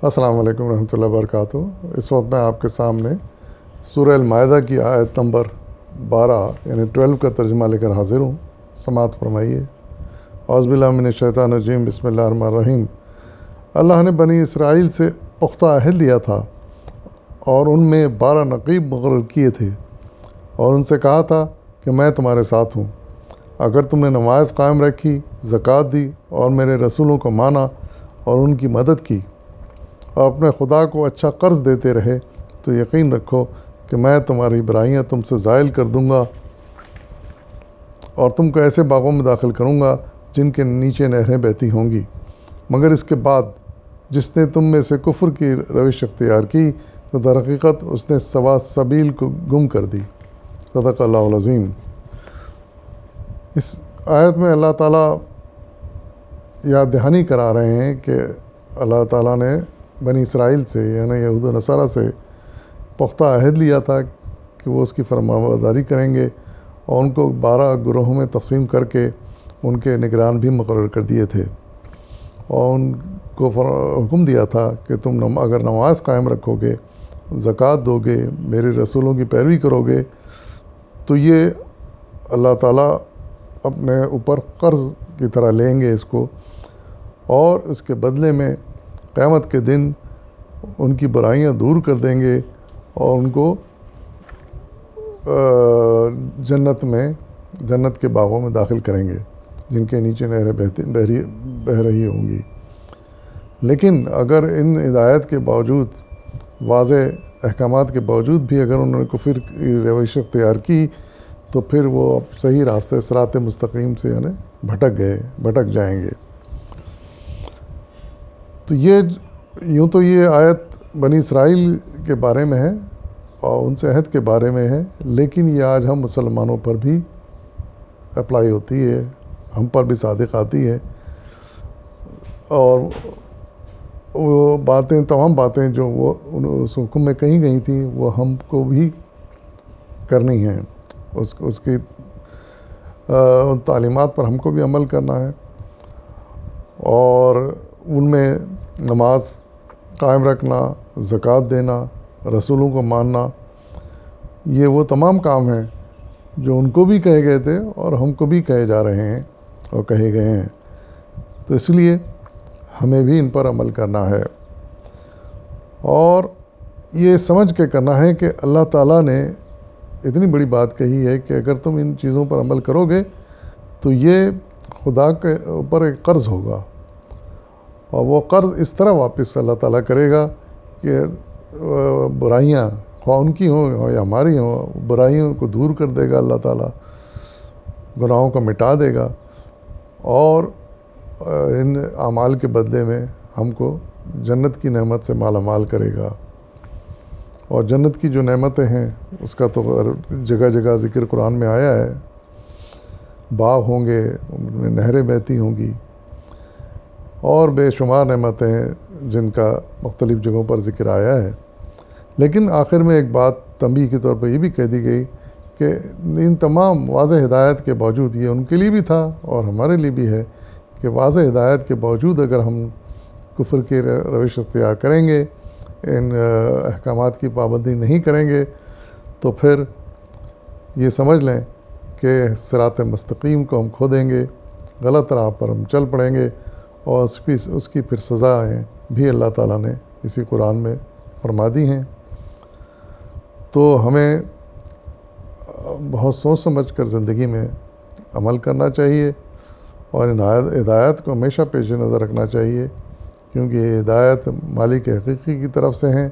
السلام علیکم ورحمۃ اللہ وبرکاتہ۔ اس وقت میں آپ کے سامنے سورہ المائدہ کی آیت نمبر 12 یعنی 12 کا ترجمہ لے کر حاضر ہوں۔ سماعت فرمائیے۔ اعوذ باللہ من الشیطان الرجیم، بسم اللہ الرحمن الرحیم۔ اللہ نے بنی اسرائیل سے پختہ عہد لیا تھا اور ان میں 12 نقیب مقرر کیے تھے اور ان سے کہا تھا کہ میں تمہارے ساتھ ہوں اگر تم نے نماز قائم رکھی، زکوٰۃ دی اور میرے رسولوں کو مانا اور ان کی مدد کی اور اپنے خدا کو اچھا قرض دیتے رہے تو یقین رکھو کہ میں تمہاری برائیاں تم سے زائل کر دوں گا اور تم کو ایسے باغوں میں داخل کروں گا جن کے نیچے نہریں بہتی ہوں گی۔ مگر اس کے بعد جس نے تم میں سے کفر کی روش اختیار کی تو در حقیقت اس نے سوا سبیل کو گم کر دی۔ صدق اللہ العظیم۔ اس آیت میں اللہ تعالیٰ یاد دہانی کرا رہے ہیں کہ اللہ تعالیٰ نے بنی اسرائیل سے یعنی یہود و نصارہ سے پختہ عہد لیا تھا کہ وہ اس کی فرمانبرداری کریں گے اور ان کو 12 گروہوں میں تقسیم کر کے ان کے نگران بھی مقرر کر دیے تھے اور ان کو حکم دیا تھا کہ تم اگر نماز قائم رکھو گے، زکوٰۃ دو گے، میرے رسولوں کی پیروی کرو گے تو یہ اللہ تعالیٰ اپنے اوپر قرض کی طرح لیں گے اس کو، اور اس کے بدلے میں قیامت کے دن ان کی برائیاں دور کر دیں گے اور ان کو جنت کے باغوں میں داخل کریں گے جن کے نیچے نہریں بہہ رہی ہوں گی۔ لیکن اگر ان ہدایت کے باوجود، واضح احکامات کے باوجود بھی اگر انہوں نے کفر کی روش اختیار کی تو پھر وہ صحیح راستے صراط مستقیم سے یعنی بھٹک جائیں گے۔ تو یہ آیت بنی اسرائیل کے بارے میں ہے اور ان سے عہد کے بارے میں ہے، لیکن یہ آج ہم مسلمانوں پر بھی اپلائی ہوتی ہے، ہم پر بھی صادق آتی ہے، اور وہ تمام باتیں جو وہ اس حکم میں کہی گئی تھیں وہ ہم کو بھی کرنی ہیں، اس کی ان تعلیمات پر ہم کو بھی عمل کرنا ہے، اور ان میں نماز قائم رکھنا، زکوٰۃ دینا، رسولوں کو ماننا، یہ وہ تمام کام ہیں جو ان کو بھی کہے گئے تھے اور ہم کو بھی کہے جا رہے ہیں اور کہے گئے ہیں، تو اس لیے ہمیں بھی ان پر عمل کرنا ہے اور یہ سمجھ کے کرنا ہے کہ اللہ تعالیٰ نے اتنی بڑی بات کہی ہے کہ اگر تم ان چیزوں پر عمل کرو گے تو یہ خدا کے اوپر ایک قرض ہوگا اور وہ قرض اس طرح واپس اللہ تعالیٰ کرے گا کہ برائیاں خواہ ان کی ہوں یا ہماری ہوں، برائیوں کو دور کر دے گا اللہ تعالیٰ، گناہوں کو مٹا دے گا اور ان اعمال کے بدلے میں ہم کو جنت کی نعمت سے مالا مال کرے گا۔ اور جنت کی جو نعمتیں ہیں اس کا تو جگہ جگہ ذکر قرآن میں آیا ہے، باغ ہوں گے، ان میں نہریں بہتی ہوں گی اور بے شمار نعمتیں ہیں جن کا مختلف جگہوں پر ذکر آیا ہے۔ لیکن آخر میں ایک بات تنبیہ کے طور پر یہ بھی کہہ دی گئی کہ ان تمام واضح ہدایت کے باوجود، یہ ان کے لیے بھی تھا اور ہمارے لیے بھی ہے کہ واضح ہدایت کے باوجود اگر ہم کفر کی روش اختیار کریں گے، ان احکامات کی پابندی نہیں کریں گے تو پھر یہ سمجھ لیں کہ صراط مستقیم کو ہم کھو دیں گے، غلط راہ پر ہم چل پڑیں گے اور اس کی پھر سزائیں بھی اللہ تعالیٰ نے اسی قرآن میں فرما دی ہیں۔ تو ہمیں بہت سوچ سمجھ کر زندگی میں عمل کرنا چاہیے اور ان ہدایت کو ہمیشہ پیش نظر رکھنا چاہیے، کیونکہ یہ ہدایت مالک حقیقی کی طرف سے ہیں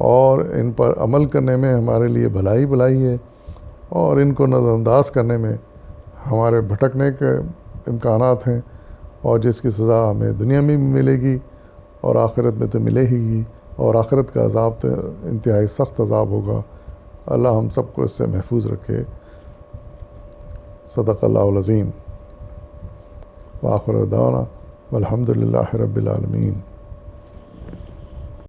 اور ان پر عمل کرنے میں ہمارے لیے بھلائی ہے اور ان کو نظر انداز کرنے میں ہمارے بھٹکنے کے امکانات ہیں، اور جس کی سزا ہمیں دنیا میں بھی ملے گی اور آخرت میں تو ملے ہی، اور آخرت کا عذاب تو انتہائی سخت عذاب ہوگا۔ اللہ ہم سب کو اس سے محفوظ رکھے۔ صدق اللہ العظیم۔ وآخر دعوانا والحمد للہ رب العالمین۔